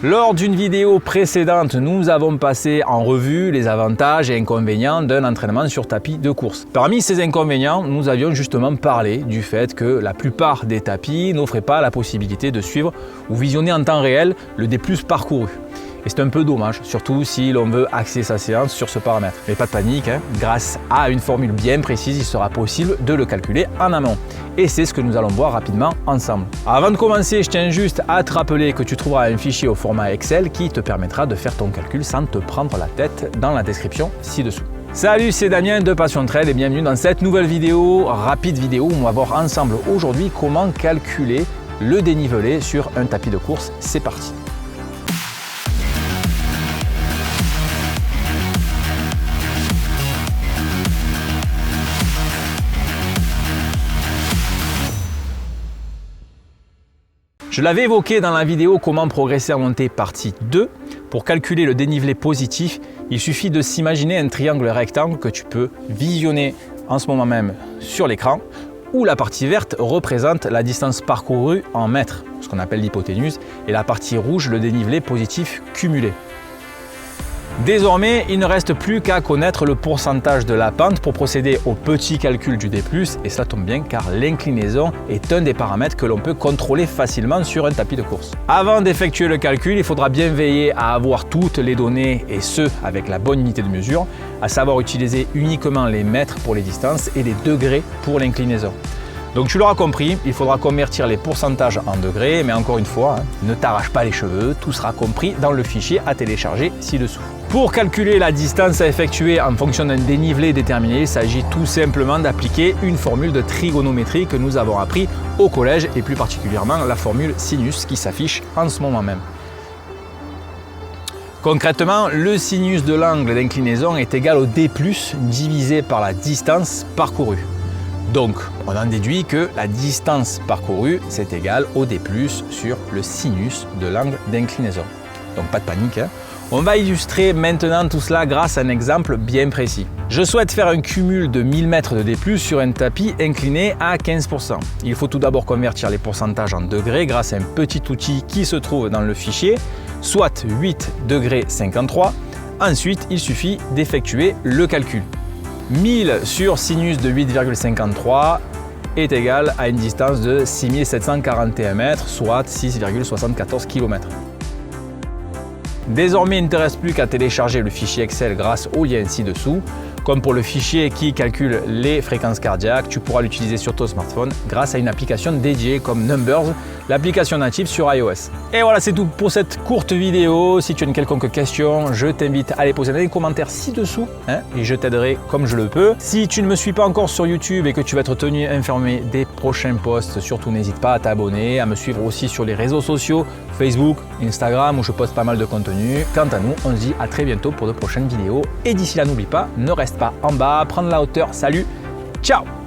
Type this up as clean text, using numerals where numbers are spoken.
Lors d'une vidéo précédente, nous avons passé en revue les avantages et inconvénients d'un entraînement sur tapis de course. Parmi ces inconvénients, nous avions justement parlé du fait que la plupart des tapis n'offraient pas la possibilité de suivre ou visionner en temps réel le D+ parcouru. Et c'est un peu dommage, surtout si l'on veut axer sa séance sur ce paramètre. Mais pas de panique, grâce à une formule bien précise, il sera possible de le calculer en amont. Et c'est ce que nous allons voir rapidement ensemble. Avant de commencer, je tiens juste à te rappeler que tu trouveras un fichier au format Excel qui te permettra de faire ton calcul sans te prendre la tête dans la description ci-dessous. Salut, c'est Damien de Passion Trail et bienvenue dans cette nouvelle rapide vidéo où on va voir ensemble aujourd'hui comment calculer le dénivelé sur un tapis de course. C'est parti. Je l'avais évoqué dans la vidéo comment progresser en montée partie 2. Pour calculer le dénivelé positif, il suffit de s'imaginer un triangle rectangle que tu peux visionner en ce moment même sur l'écran, où la partie verte représente la distance parcourue en mètres, ce qu'on appelle l'hypoténuse, et la partie rouge le dénivelé positif cumulé. Désormais, il ne reste plus qu'à connaître le pourcentage de la pente pour procéder au petit calcul du D+, et cela tombe bien car l'inclinaison est un des paramètres que l'on peut contrôler facilement sur un tapis de course. Avant d'effectuer le calcul, il faudra bien veiller à avoir toutes les données et ce avec la bonne unité de mesure, à savoir utiliser uniquement les mètres pour les distances et les degrés pour l'inclinaison. Donc tu l'auras compris, il faudra convertir les pourcentages en degrés, mais encore une fois, ne t'arrache pas les cheveux, tout sera compris dans le fichier à télécharger ci-dessous. Pour calculer la distance à effectuer en fonction d'un dénivelé déterminé, il s'agit tout simplement d'appliquer une formule de trigonométrie que nous avons appris au collège et plus particulièrement la formule sinus qui s'affiche en ce moment même. Concrètement, le sinus de l'angle d'inclinaison est égal au D+ divisé par la distance parcourue. Donc, on en déduit que la distance parcourue, c'est égal au D+ sur le sinus de l'angle d'inclinaison. Donc, pas de panique. On va illustrer maintenant tout cela grâce à un exemple bien précis. Je souhaite faire un cumul de 1000 mètres de D+ sur un tapis incliné à 15%. Il faut tout d'abord convertir les pourcentages en degrés grâce à un petit outil qui se trouve dans le fichier, soit 8 degrés 53. Ensuite, il suffit d'effectuer le calcul. 1000 sur sinus de 8,53 est égal à une distance de 6741 mètres, soit 6,74 km. Désormais, il ne te reste plus qu'à télécharger le fichier Excel grâce au lien ci-dessous. Comme pour le fichier qui calcule les fréquences cardiaques, tu pourras l'utiliser sur ton smartphone grâce à une application dédiée comme Numbers, l'application native sur iOS. Et voilà, c'est tout pour cette courte vidéo. Si tu as une quelconque question, je t'invite à les poser dans les commentaires ci-dessous et je t'aiderai comme je le peux. Si tu ne me suis pas encore sur YouTube et que tu vas être tenu informé des prochains posts, surtout n'hésite pas à t'abonner, à me suivre aussi sur les réseaux sociaux, Facebook, Instagram où je poste pas mal de contenu. Quant à nous, on se dit à très bientôt pour de prochaines vidéos. Et d'ici là, n'oublie pas, ne reste pas en bas, prendre la hauteur. Salut, ciao!